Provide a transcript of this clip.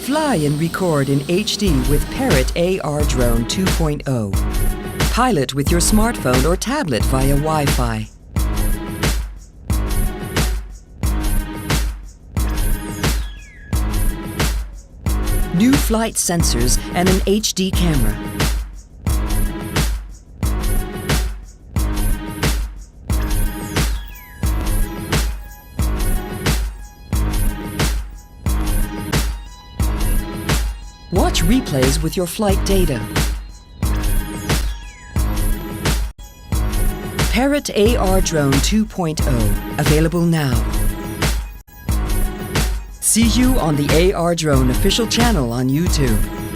Fly and record in HD with Parrot AR.Drone 2.0. Pilot with your smartphone or tablet via Wi-Fi. New flight sensors and an HD camera. Watch replays with your flight data. Parrot AR.Drone 2.0, available now. See you on the AR.Drone official channel on YouTube.